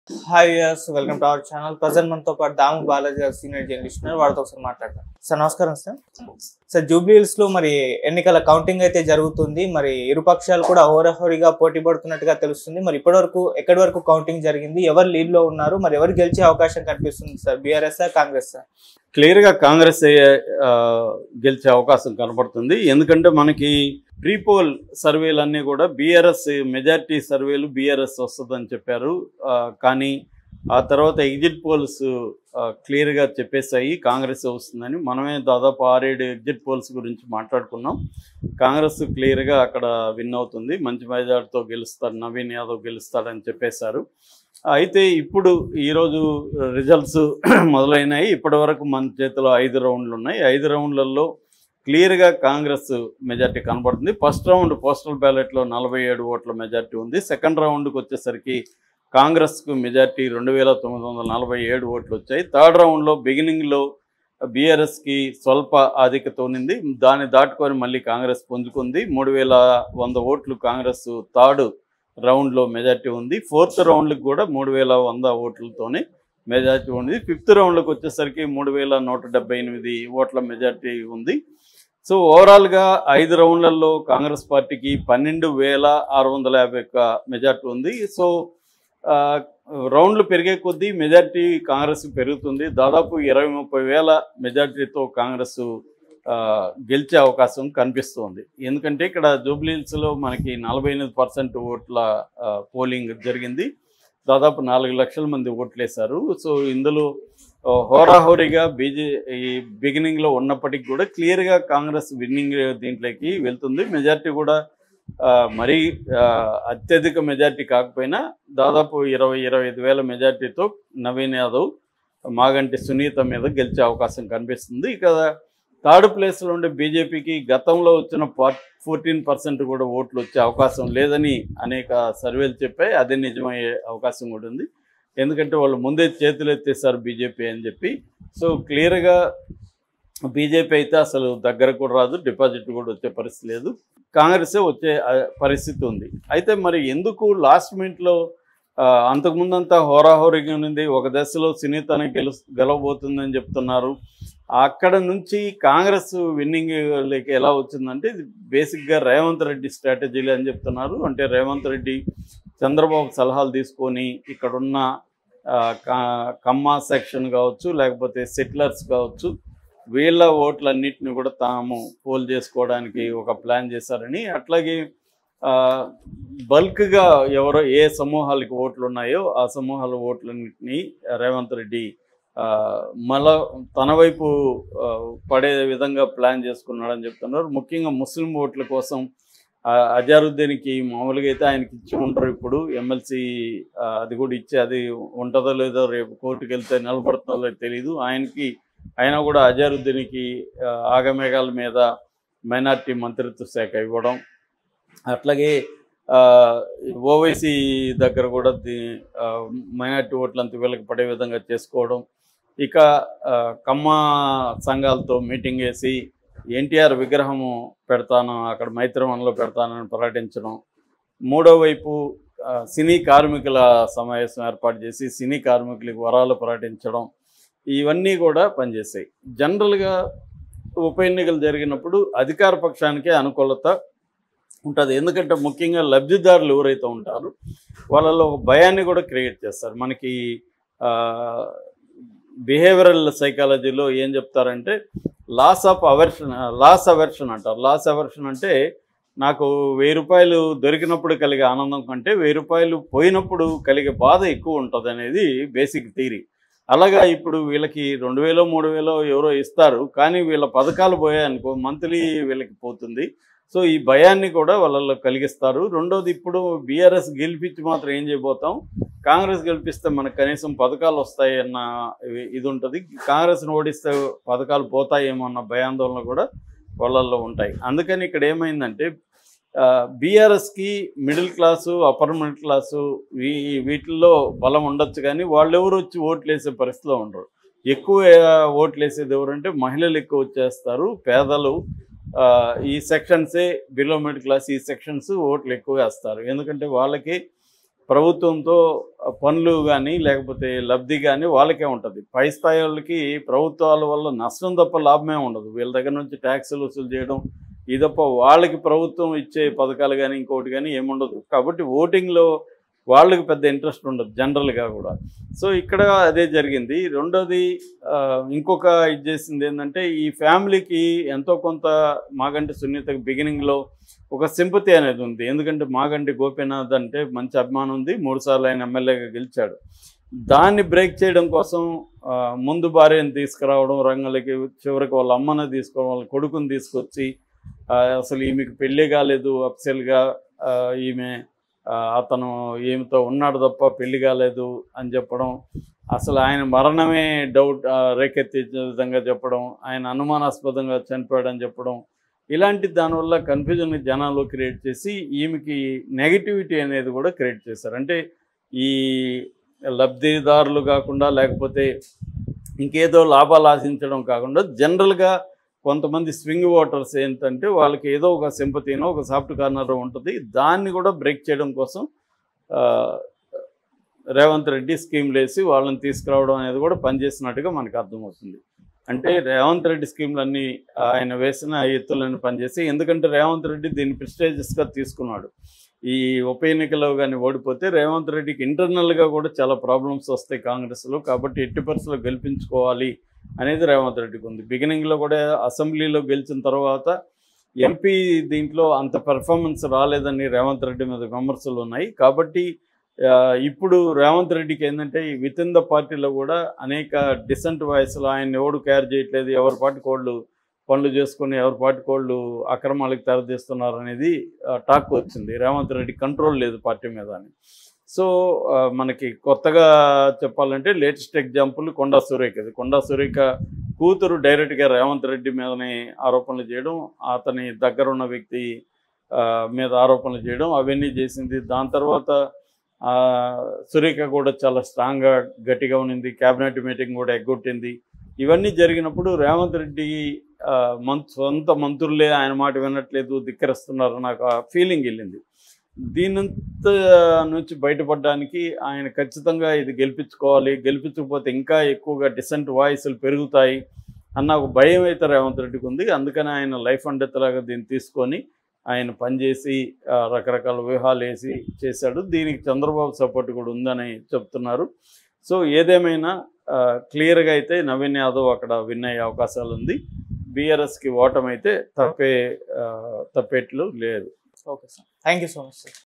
Hi yes welcome to our channel. Present మనతో పాటు దాము బాలాజీ గారు సీనియర్ జర్నలిస్ట్ ఉన్నారు. వారితో ఒకసారి మాట్లాడతాం. సార్ నమస్కారం సార్. సార్ జూబ్లీ హిల్స్ లో మరి ఎన్నికల కౌంటింగ్ అయితే జరుగుతుంది. మరి ఇరు పక్షాలు కూడా హోరాహోరీగా పోటీ పడుతున్నట్టుగా తెలుస్తుంది. మరి ఇప్పటి ఎక్కడి వరకు కౌంటింగ్ జరిగింది, ఎవరు లీడ్ లో ఉన్నారు, మరి ఎవరు గెలిచే అవకాశం కనిపిస్తుంది సార్? BRS Congress sir? క్లియర్గా కాంగ్రెస్ గెలిచే అవకాశం కనపడుతుంది. ఎందుకంటే మనకి ప్రీపోల్ సర్వేలన్నీ కూడా బీఆర్ఎస్ మెజార్టీ సర్వేలు బీఆర్ఎస్ వస్తుందని చెప్పారు. కానీ ఆ తర్వాత ఎగ్జిట్ పోల్స్ క్లియర్గా చెప్పేశాయి కాంగ్రెస్ వస్తుందని. మనమే దాదాపు 6-7 ఎగ్జిట్ పోల్స్ గురించి మాట్లాడుకున్నాం. కాంగ్రెస్ క్లియర్గా అక్కడ విన్ అవుతుంది, మంచి మెజార్టీతో గెలుస్తాడు, నవీన్ యాదవ్ గెలుస్తాడని చెప్పేశారు. అయితే ఇప్పుడు ఈరోజు రిజల్ట్స్ మొదలైనాయి. ఇప్పటి వరకు మన చేతిలో 5 రౌండ్లు ఉన్నాయి. 5 రౌండ్లలో క్లియర్గా కాంగ్రెస్ మెజార్టీ కనబడుతుంది. ఫస్ట్ రౌండ్ పోస్టల్ బ్యాలెట్లో 47 ఓట్ల మెజార్టీ ఉంది. సెకండ్ రౌండ్కి వచ్చేసరికి కాంగ్రెస్కు మెజార్టీ 2947 ఓట్లు వచ్చాయి. థర్డ్ రౌండ్లో బిగినింగ్లో బీఆర్ఎస్కి స్వల్ప ఆధిక్యత ఉన్నింది. దాన్ని దాటుకొని మళ్ళీ కాంగ్రెస్ పుంజుకుంది. 3100 ఓట్లు కాంగ్రెస్ థర్డ్ రౌండ్లో మెజార్టీ ఉంది. ఫోర్త్ రౌండ్కి కూడా 3100 ఓట్లతోనే మెజార్టీ ఉంది. ఫిఫ్త్ రౌండ్కి వచ్చేసరికి 3178 ఓట్ల మెజార్టీ ఉంది. సో ఓవరాల్గా 5 రౌండ్లలో కాంగ్రెస్ పార్టీకి 12,651 మెజార్టీ ఉంది. సో రౌండ్లు పెరిగే కొద్దీ మెజార్టీ కాంగ్రెస్ పెరుగుతుంది. దాదాపు 20-30 వేల మెజార్టీతో కాంగ్రెస్ గెలిచే అవకాశం కనిపిస్తుంది. ఎందుకంటే ఇక్కడ జూబ్లీ హిల్స్లో మనకి 48% ఓట్ల పోలింగ్ జరిగింది. దాదాపు 4 లక్షల మంది ఓట్లేశారు. సో ఇందులో హోరాహోరీగా ఈ బిగినింగ్లో ఉన్నప్పటికీ కూడా క్లియర్గా కాంగ్రెస్ విన్నింగ్ దీంట్లోకి వెళ్తుంది. మెజార్టీ కూడా మరీ అత్యధిక మెజార్టీ కాకపోయినా దాదాపు 20-25 వేల మెజార్టీతో నవీన్ యాదవ్ మాగంటి సునీత మీద గెలిచే అవకాశం కనిపిస్తుంది. ఇక థర్డ్ ప్లేస్లో ఉండే బీజేపీకి గతంలో వచ్చిన 14% కూడా ఓట్లు వచ్చే అవకాశం లేదని అనేక సర్వేలు చెప్పాయి. అదే నిజమయ్యే అవకాశం కూడా ఉంది. ఎందుకంటే వాళ్ళు ముందే చేతులు ఎత్తేసారు బీజేపీ అని చెప్పి. సో క్లియర్గా బీజేపీ అయితే అసలు దగ్గర కూడా రాదు, డిపాజిట్ కూడా వచ్చే పరిస్థితి లేదు, కాంగ్రెసే వచ్చే పరిస్థితి ఉంది. అయితే మరి ఎందుకు లాస్ట్ మినిట్లో అంతకుముందంతా హోరాహోరీగా ఉంది, ఒక దశలో సునీతనే గెలవబోతుందని చెప్తున్నారు. అక్కడ నుంచి కాంగ్రెస్ విన్నింగ్లోకి ఎలా వచ్చిందంటే ఇది బేసిక్గా రేవంత్ రెడ్డి స్ట్రాటజీలు అని చెప్తున్నారు. అంటే రేవంత్ రెడ్డి చంద్రబాబు సలహాలు తీసుకొని ఇక్కడున్న కమ్మా సెక్షన్ కావచ్చు, లేకపోతే సెటిలర్స్ కావచ్చు, వీళ్ళ ఓట్లన్నింటినీ కూడా తాము పోల్ చేసుకోవడానికి ఒక ప్లాన్ చేశారని, అట్లాగే బల్క్గా ఎవరో ఏ సమూహాలకి ఓట్లు ఉన్నాయో ఆ సమూహాల ఓట్లన్నింటినీ రేవంత్ రెడ్డి మళ్ళా తన వైపు పడే విధంగా ప్లాన్ చేసుకున్నాడని చెప్తున్నారు. ముఖ్యంగా ముస్లిం ఓట్ల కోసం అజారుద్దీన్కి మామూలుగా అయితే ఆయనకి ఇచ్చి ఉంటారు. ఇప్పుడు ఎమ్మెల్సీ అది కూడా ఇచ్చి అది ఉంటుందో లేదో రేపు కోర్టుకు వెళ్తే నిలబడుతుందో తెలియదు. అయినా కూడా అజారుద్దీన్కి ఆగమేఘాల మీద మైనార్టీ మంత్రిత్వ శాఖ ఇవ్వడం, అట్లాగే ఓవైసీ దగ్గర కూడా మైనార్టీ ఓట్లంతా వీళ్ళకి పడే విధంగా చేసుకోవడం, ఇక కమ్మ సంఘాలతో మీటింగ్ వేసి ఎన్టీఆర్ విగ్రహము పెడతాను అక్కడ మైత్రివనంలో పెడతానని ప్రకటించడం, మూడో వైపు సినీ కార్మికుల సమావేశం ఏర్పాటు చేసి సినీ కార్మికులకు వరాలు ప్రకటించడం, ఇవన్నీ కూడా పనిచేసాయి. జనరల్గా ఉప ఎన్నికలు జరిగినప్పుడు అధికార పక్షానికే అనుకూలత ఉంటుంది. ఎందుకంటే ముఖ్యంగా లబ్ధిదారులు ఎవరైతే ఉంటారో వాళ్ళలో ఒక భయాన్ని కూడా క్రియేట్ చేస్తారు. మనకి బిహేవియరల్ సైకాలజీలో ఏం చెప్తారంటే లాస్ అవర్షన్ అంటారు. లాస్ అవర్షన్ అంటే నాకు 1000 రూపాయలు దొరికినప్పుడు కలిగే ఆనందం కంటే 1000 రూపాయలు పోయినప్పుడు కలిగే బాధ ఎక్కువ ఉంటుంది అనేది బేసిక్ థియరీ. అలాగా ఇప్పుడు వీళ్ళకి 2000 3000 ఎవరో ఇస్తారు, కానీ వీళ్ళ పథకాలు పోయాయనుకో మంత్లీ వీళ్ళకి పోతుంది. సో ఈ భయాన్ని కూడా వాళ్ళలో కలిగిస్తారు. రెండోది, ఇప్పుడు బీఆర్ఎస్ గెలిపించి మాత్రం ఏం చేయబోతాం, కాంగ్రెస్ గెలిపిస్తే మనకు కనీసం పథకాలు వస్తాయి అన్న ఇది ఉంటుంది. కాంగ్రెస్ని ఓడిస్తే పథకాలు పోతాయేమో అన్న భయాందోళన కూడా వాళ్ళల్లో ఉంటాయి. అందుకని ఇక్కడ ఏమైందంటే బీఆర్ఎస్కి middle class upper middle class వీటిల్లో బలం ఉండొచ్చు, కానీ వాళ్ళెవరు వచ్చి ఓట్లు వేసే పరిస్థితిలో ఉండరు. ఎక్కువ ఓట్లు వేసేది ఎవరంటే మహిళలు ఎక్కువ వచ్చేస్తారు, పేదలు, ఈ సెక్షన్సే బిలో మిడిల్ క్లాస్ ఈ సెక్షన్స్ ఓట్లు ఎక్కువ వేస్తారు. ఎందుకంటే వాళ్ళకి ప్రభుత్వంతో పనులు కానీ లేకపోతే లబ్ధి కానీ వాళ్ళకే ఉంటుంది. పై స్థాయి వాళ్ళకి ప్రభుత్వాల వల్ల నష్టం తప్ప లాభమే ఉండదు. వీళ్ళ దగ్గర నుంచి ట్యాక్సులు వసూలు చేయడం ఇది తప్ప వాళ్ళకి ప్రభుత్వం ఇచ్చే పథకాలు కానీ ఇంకోటి కానీ ఏముండదు. కాబట్టి ఓటింగ్లో వాళ్ళకి పెద్ద ఇంట్రెస్ట్ ఉండదు జనరల్గా కూడా. సో ఇక్కడ అదే జరిగింది. రెండోది ఇంకొక ఇది చేసింది ఏంటంటే ఈ ఫ్యామిలీకి ఎంతో కొంత మాగంటి సునీతకి బిగినింగ్లో ఒక సింపతి అనేది ఉంది. ఎందుకంటే మాగంటి గోపీనాథ్ అంటే మంచి అభిమానం ఉంది, 3 సార్లు ఆయన ఎమ్మెల్యేగా గెలిచాడు. దాన్ని బ్రేక్ చేయడం కోసం ముందు భార్యను తీసుకురావడం రంగంలోకి, చివరికి వాళ్ళ అమ్మను తీసుకోవడం, వాళ్ళ కొడుకుని తీసుకొచ్చి అసలు ఈమెకు పెళ్ళి కాలేదు, అఫ్సెల్గా ఈమె అతను ఈమెతో ఉన్నాడు తప్ప పెళ్లి కాలేదు అని చెప్పడం, అసలు ఆయన మరణమే డౌట్ రేకెత్తించే విధంగా చెప్పడం, ఆయన అనుమానాస్పదంగా చనిపోయాడని చెప్పడం, ఇలాంటి దానివల్ల కన్ఫ్యూజన్ జనాల్లో క్రియేట్ చేసి ఈమెకి నెగిటివిటీ అనేది కూడా క్రియేట్ చేశారు. అంటే ఈ లబ్ధిదారులు కాకుండా లేకపోతే ఇంకేదో లాభాలు ఆశించడం కాకుండా జనరల్గా కొంతమంది స్వింగ్ ఓటర్స్ ఏంటంటే వాళ్ళకి ఏదో ఒక సింపతినో ఒక సాఫ్ట్ కార్నర్ ఉంటుంది. దాన్ని కూడా బ్రేక్ చేయడం కోసం రేవంత్ రెడ్డి స్కీమ్లు వేసి వాళ్ళని తీసుకురావడం అనేది కూడా పనిచేసినట్టుగా మనకు అర్థమవుతుంది. అంటే రేవంత్ రెడ్డి స్కీమ్లన్నీ ఆయన వేసిన ఎత్తులన్నీ పనిచేసి, ఎందుకంటే రేవంత్ రెడ్డి దీన్ని ప్రెస్టేజియస్గా తీసుకున్నాడు. ఈ ఉప ఎన్నికలో కానీ ఓడిపోతే రేవంత్ రెడ్డికి ఇంటర్నల్గా కూడా చాలా ప్రాబ్లమ్స్ వస్తాయి కాంగ్రెస్లో. కాబట్టి ఎట్టి పరిస్థితుల్లో గెలిపించుకోవాలి అనేది రేవంత్ రెడ్డికి ఉంది. బిగినింగ్లో కూడా అసెంబ్లీలో గెలిచిన తర్వాత ఎంపీ దీంట్లో అంత పెర్ఫార్మెన్స్ రాలేదని రేవంత్ రెడ్డి మీద విమర్శలు ఉన్నాయి. కాబట్టి ఇప్పుడు రేవంత్ రెడ్డికి ఏంటంటే విత్ ఇన్ ద పార్టీలో కూడా అనేక డిసెంట్ వాయిస్లు ఆయన ఎవడు కేర్ చేయట్లేదు, ఎవరి పార్టీకి వాళ్ళు పనులు చేసుకుని ఎవరి పార్టీకి వాళ్ళు అక్రమాలకు తెరదీస్తున్నారు అనేది టాక్ వచ్చింది. రేవంత్ రెడ్డి కంట్రోల్ లేదు పార్టీ మీద అని. సో మనకి కొత్తగా చెప్పాలంటే లేటెస్ట్ ఎగ్జాంపుల్ కొండా సురేఖ. కొండా సురేఖ కూతురు డైరెక్ట్గా రేవంత్ రెడ్డి మీదనే ఆరోపణలు చేయడం, అతని దగ్గరున్న వ్యక్తి మీద ఆరోపణలు చేయడం, అవన్నీ చేసింది. దాని తర్వాత సురేఖ కూడా చాలా స్ట్రాంగ్గా గట్టిగా ఉన్నింది, క్యాబినెట్ మీటింగ్ కూడా ఎగ్గొట్టింది. ఇవన్నీ జరిగినప్పుడు రేవంత్ రెడ్డి సొంత మంత్రులే ఆయన మాట వినట్లేదు, ధిక్కరిస్తున్నారు నాకు ఆ ఫీలింగ్ వెళ్ళింది. దీనంత నుంచి బయటపడడానికి ఆయన ఖచ్చితంగా ఇది గెలిపించుకోవాలి, గెలిపించకపోతే ఇంకా ఎక్కువగా డిసెంట్ వాయిస్లు పెరుగుతాయి అన్న ఒక భయం అయితే రేవంత్ రెడ్డికి ఉంది. అందుకని ఆయన లైఫ్ అండ్ డెత్ లాగా దీన్ని తీసుకొని ఆయన పనిచేసి రకరకాల వ్యూహాలు వేసి చేశాడు. దీనికి చంద్రబాబు సపోర్ట్ కూడా ఉందని చెప్తున్నారు. సో ఏదేమైనా క్లియర్గా అయితే నవీన్ యాదవ్ అక్కడ విన్ అయ్యే అవకాశాలు ఉంది. బీఆర్ఎస్కి ఓటమి అయితే తప్పేట్లు లేదు. Okay sir, thank you so much sir.